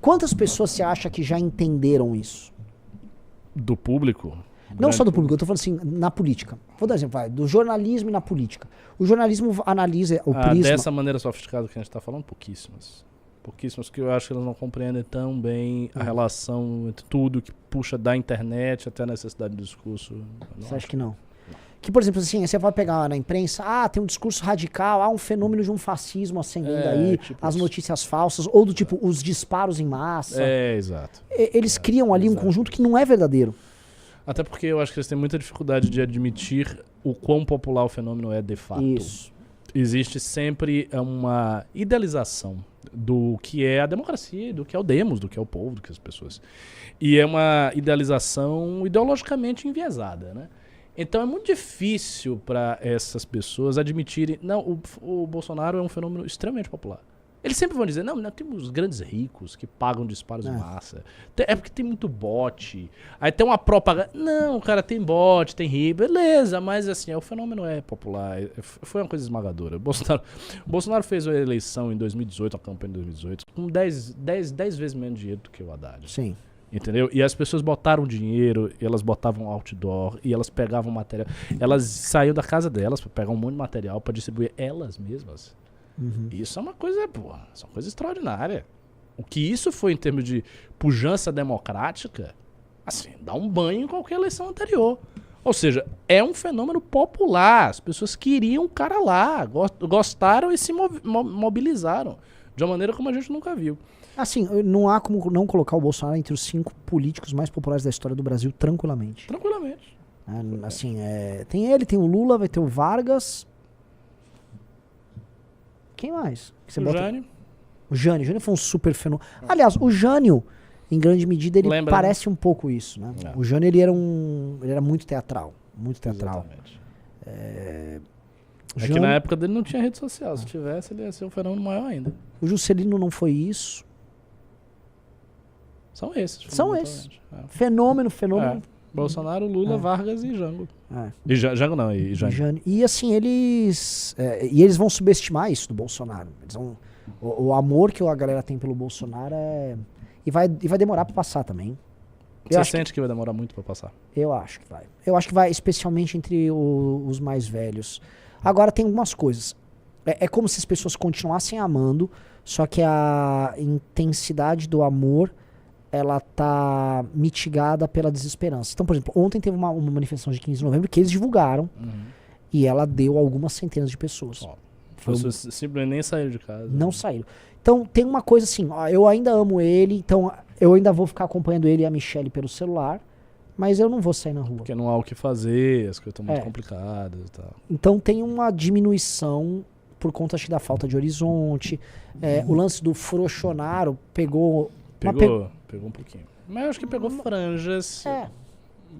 Quantas pessoas você acha que já entenderam isso? Do público? Não só do público, eu tô falando assim, na política. Vou dar um exemplo, vai, do jornalismo e na política. O jornalismo analisa o prisma... Dessa maneira sofisticada que a gente tá falando, pouquíssimas. Pouquíssimas, que eu acho que elas não compreendem tão bem a relação entre tudo que puxa da internet até a necessidade do discurso. Você acha que não? Que, por exemplo, assim, você vai pegar na imprensa, tem um discurso radical, um fenômeno de um fascismo ascendendo aí, tipo as isso. notícias falsas, ou do tipo, os disparos em massa. Exato. Eles criam ali um conjunto que não é verdadeiro. Até porque eu acho que eles têm muita dificuldade de admitir o quão popular o fenômeno é de fato. Isso. Existe sempre uma idealização do que é a democracia, do que é o demos, do que é o povo, do que é as pessoas. E é uma idealização ideologicamente enviesada, né? Então é muito difícil para essas pessoas admitirem... Não, o Bolsonaro é um fenômeno extremamente popular. Eles sempre vão dizer, não, temos grandes ricos que pagam disparos em massa. É porque tem muito bot. Aí tem uma propaganda. Não, cara, tem bot, tem rico. Beleza, mas assim, o fenômeno é popular. Foi uma coisa esmagadora. O Bolsonaro fez a eleição em 2018, a campanha de 2018, com 10 vezes menos dinheiro do que o Haddad. Sim. Entendeu? E as pessoas botaram dinheiro, elas botavam outdoor, e elas pegavam material. Elas saíam da casa delas para pegar um monte de material para distribuir elas mesmas. Isso é uma coisa, isso é uma coisa extraordinária. O que isso foi em termos de pujança democrática, assim, dá um banho em qualquer eleição anterior. Ou seja, é um fenômeno popular. As pessoas queriam o cara lá, gostaram e se mobilizaram de uma maneira como a gente nunca viu. Assim, não há como não colocar o Bolsonaro entre os 5 políticos mais populares da história do Brasil, tranquilamente. Tranquilamente. Assim, tem ele, tem o Lula, vai ter o Vargas... Quem mais? Jânio. O Jânio foi um super fenômeno. Aliás, o Jânio, em grande medida, ele parece um pouco isso, né? O Jânio, ele era muito teatral. Muito teatral. Exatamente. Jânio... que na época dele não tinha rede social. Se tivesse, ele ia ser um fenômeno maior ainda. O Juscelino não foi isso. São esses. São esses. Fenômeno. Bolsonaro, Lula, Vargas e Jango. E Jango não, e Jânio. E assim, eles vão subestimar isso do Bolsonaro. O amor que a galera tem pelo Bolsonaro e vai demorar pra passar também. Você sente que vai demorar muito pra passar? Eu acho que vai. Eu acho que vai, especialmente entre os mais velhos. Agora tem algumas coisas. É como se as pessoas continuassem amando, só que a intensidade do amor ela tá mitigada pela desesperança. Então, por exemplo, ontem teve uma manifestação de 15 de novembro que eles divulgaram e ela deu algumas centenas de pessoas. Pessoas simplesmente nem saíram de casa. Não saíram. Então, tem uma coisa assim, eu ainda amo ele, então eu ainda vou ficar acompanhando ele e a Michelle pelo celular, mas eu não vou sair na rua. Porque não há o que fazer, as coisas estão muito complicadas e tal. Então, tem uma diminuição por conta, acho que, da falta de horizonte. O lance do Frochonaro pegou um pouquinho. Mas eu acho que pegou franjas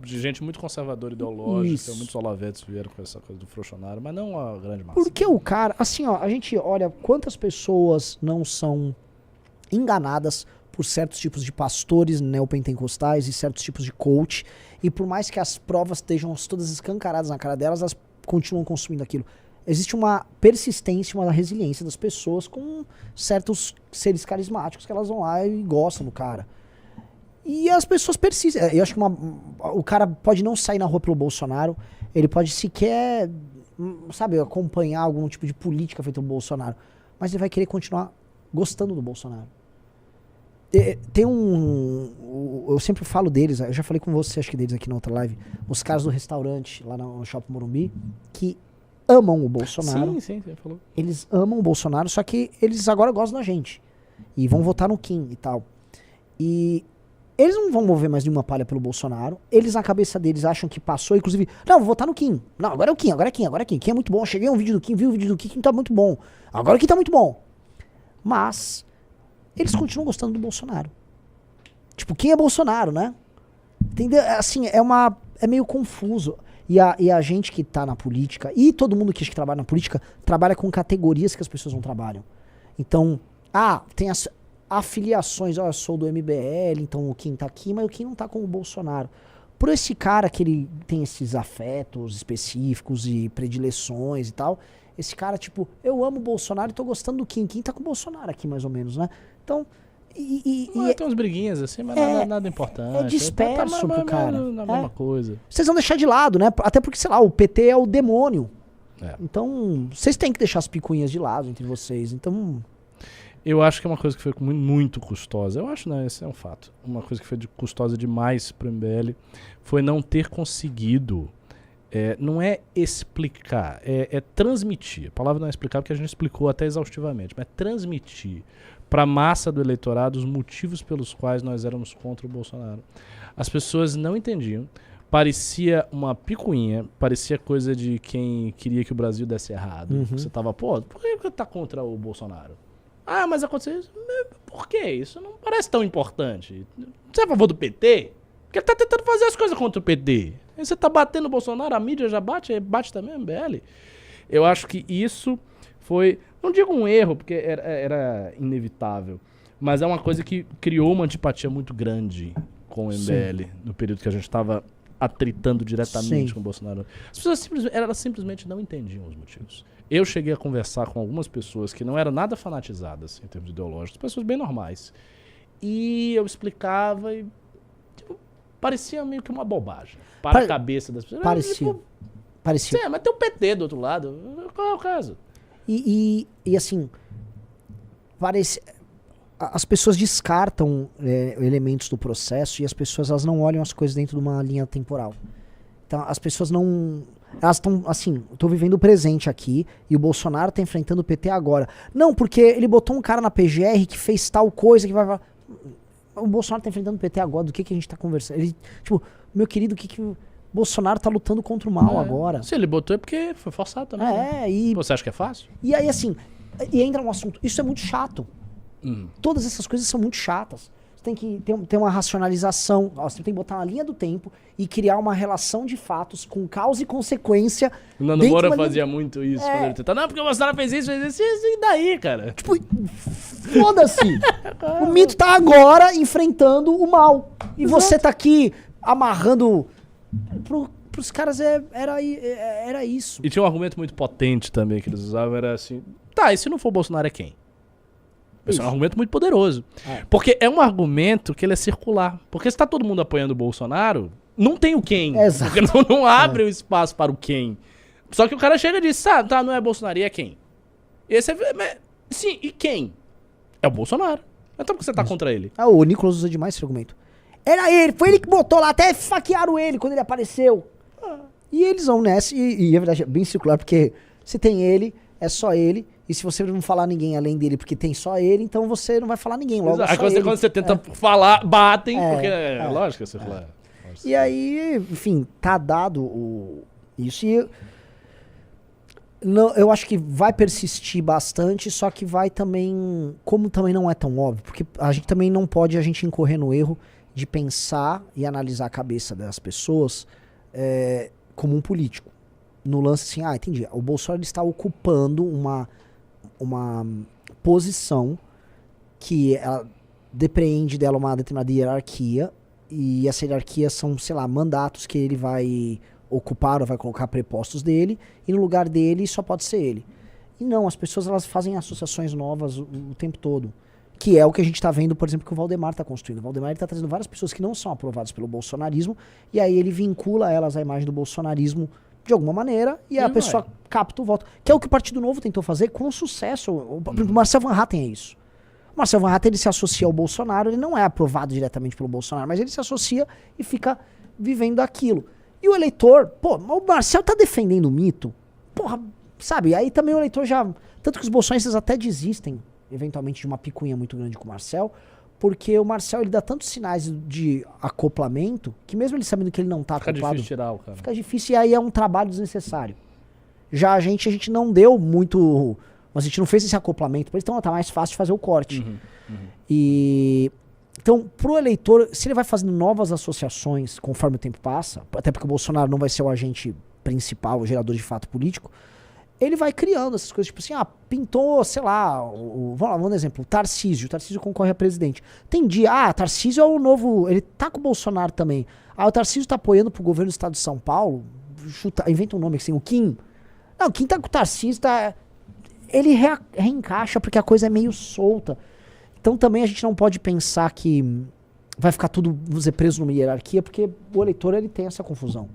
de gente muito conservadora ideológica, muitos olavetes vieram com essa coisa do Frochonaro, mas não a grande massa. Porque o cara, assim, a gente olha quantas pessoas não são enganadas por certos tipos de pastores neopentecostais e certos tipos de coach, e por mais que as provas estejam todas escancaradas na cara delas, elas continuam consumindo aquilo. Existe uma persistência, uma resiliência das pessoas com certos seres carismáticos que elas vão lá e gostam do cara. E as pessoas persistem. Eu acho que o cara pode não sair na rua pelo Bolsonaro, ele pode sequer, sabe, acompanhar algum tipo de política feita pelo Bolsonaro, mas ele vai querer continuar gostando do Bolsonaro. Tem eu sempre falo deles, eu já falei com você, acho que deles aqui na outra live, os caras do restaurante lá no Shopping Morumbi, que amam o Bolsonaro. Sim, você falou. Eles amam o Bolsonaro, só que eles agora gostam da gente. E vão votar no Kim e tal. E eles não vão mover mais nenhuma palha pelo Bolsonaro. Eles, na cabeça deles, acham que passou. Inclusive, não, vou votar no Kim. Não, agora é o Kim, agora é Kim, agora é Kim. Kim é muito bom. Cheguei a um vídeo do Kim, vi o vídeo do Kim tá muito bom. Agora o Kim tá muito bom. Mas eles continuam gostando do Bolsonaro. Tipo, quem é Bolsonaro, né? Entendeu? Assim, é meio confuso. E a gente que tá na política, e todo mundo que trabalha na política, trabalha com categorias que as pessoas não trabalham. Então, tem as afiliações, eu sou do MBL, então o Kim tá aqui, mas o Kim não tá com o Bolsonaro. Por esse cara que ele tem esses afetos específicos e predileções e tal, esse cara, tipo, eu amo o Bolsonaro e tô gostando do Kim. Kim tá com o Bolsonaro aqui, mais ou menos, né? Então, Tem umas briguinhas assim, mas nada importante. É disperso pro cara. Na mesma coisa. Vocês vão deixar de lado, né? Até porque, sei lá, o PT é o demônio. É. Então, vocês têm que deixar as picuinhas de lado entre vocês. Então... Eu acho que é uma coisa que foi muito custosa. Eu acho, não, esse é um fato. Uma coisa que foi custosa demais pro MBL foi não ter conseguido, não é explicar, é transmitir. A palavra não é explicar porque a gente explicou até exaustivamente, mas transmitir para a massa do eleitorado os motivos pelos quais nós éramos contra o Bolsonaro. As pessoas não entendiam. Parecia uma picuinha, parecia coisa de quem queria que o Brasil desse errado. Você tava, pô, por que você tá contra o Bolsonaro? Ah, mas aconteceu isso. Por quê? Isso não parece tão importante. Você é a favor do PT? Porque ele tá tentando fazer as coisas contra o PT. Aí você tá batendo o Bolsonaro, a mídia já bate também o MBL. Eu acho que isso foi, não digo um erro, porque era inevitável, mas é uma coisa que criou uma antipatia muito grande com o MBL no período que a gente estava atritando diretamente com o Bolsonaro. As pessoas elas simplesmente não entendiam os motivos. Eu cheguei a conversar com algumas pessoas que não eram nada fanatizadas em termos ideológicos, pessoas bem normais. E eu explicava e parecia meio que uma bobagem para a cabeça das pessoas. Parecia. Mas tem o PT do outro lado. Qual é o caso? E assim, as pessoas descartam elementos do processo e as pessoas elas não olham as coisas dentro de uma linha temporal. Então as pessoas não... Elas estão assim, eu tô vivendo o presente aqui e o Bolsonaro tá enfrentando o PT agora. Não, porque ele botou um cara na PGR que fez tal coisa que vai... O Bolsonaro tá enfrentando o PT agora, do que a gente tá conversando? Ele, tipo, meu querido, o Bolsonaro tá lutando contra o mal agora. Se ele botou é porque foi forçado também. E... Você acha que é fácil? E aí, assim, e entra um assunto, isso é muito chato. Todas essas coisas são muito chatas. Você tem que ter uma racionalização, você tem que botar uma linha do tempo e criar uma relação de fatos com causa e consequência. O Nando Moura fazia muito isso quando ele tentava. Não, porque o Bolsonaro fez isso, e daí, cara? Tipo, foda-se. O mito tá agora enfrentando o mal. E você tá aqui amarrando... Pros caras era isso. E tinha um argumento muito potente também que eles usavam, era assim, tá, e se não for o Bolsonaro é quem? Esse é um argumento muito poderoso. Porque é um argumento que ele é circular. Porque se tá todo mundo apoiando o Bolsonaro, não tem o quem. Exato. Porque não abre o espaço para o quem. Só que o cara chega e diz, tá, não é Bolsonaro, e é quem? E aí você vê, sim, e quem? É o Bolsonaro. Então por que você tá contra ele? O Nicolas usa demais esse argumento. Era ele, foi ele que botou lá, até faquearam ele quando ele apareceu. E eles vão nessa, e a verdade é bem circular, porque se tem ele, é só ele. E se você não falar ninguém além dele porque tem só ele, então você não vai falar ninguém. Logo Exato. Quando você tenta falar, batem, porque lógico que você fala. E aí, enfim, tá dado isso. E eu acho que vai persistir bastante, só que vai também... Como também não é tão óbvio, porque a gente também não pode incorrer no erro de pensar e analisar a cabeça das pessoas como um político. No lance assim, entendi. O Bolsonaro está ocupando uma posição que ela depreende dela uma determinada hierarquia, e essa hierarquia são, sei lá, mandatos que ele vai ocupar ou vai colocar prepostos dele, e no lugar dele só pode ser ele. E não, as pessoas elas fazem associações novas o tempo todo, que é o que a gente está vendo, por exemplo, que o Valdemar está construindo. O Valdemar está trazendo várias pessoas que não são aprovadas pelo bolsonarismo, e aí ele vincula elas à imagem do bolsonarismo de alguma maneira, e a pessoa capta o voto. Que é o que o Partido Novo tentou fazer com sucesso. O Marcel Van Hatten é isso. O Marcel Van Hatten ele se associa ao Bolsonaro, ele não é aprovado diretamente pelo Bolsonaro, mas ele se associa e fica vivendo aquilo. E o eleitor, o Marcel tá defendendo o mito, sabe? Aí também o eleitor já... Tanto que os bolsonaristas até desistem, eventualmente, de uma picuinha muito grande com o Marcel, porque o Marcel ele dá tantos sinais de acoplamento que mesmo ele sabendo que ele não tá acoplado... Fica difícil tirar o cara. Fica difícil e aí é um trabalho desnecessário. Já a gente não deu muito... Mas a gente não fez esse acoplamento, então tá mais fácil de fazer o corte. Então, pro eleitor, se ele vai fazendo novas associações conforme o tempo passa, até porque o Bolsonaro não vai ser o agente principal, o gerador de fato político, ele vai criando essas coisas, tipo assim, pintou, sei lá, vamos dar um exemplo, o Tarcísio concorre a presidente. Tem dia, Tarcísio é o novo, ele tá com o Bolsonaro também. O Tarcísio tá apoiando pro governo do estado de São Paulo, inventa um nome assim, o Kim. Não, o Kim tá com o Tarcísio, ele reencaixa porque a coisa é meio solta. Então também a gente não pode pensar que vai ficar tudo, vamos dizer, preso numa hierarquia, porque o eleitor ele tem essa confusão.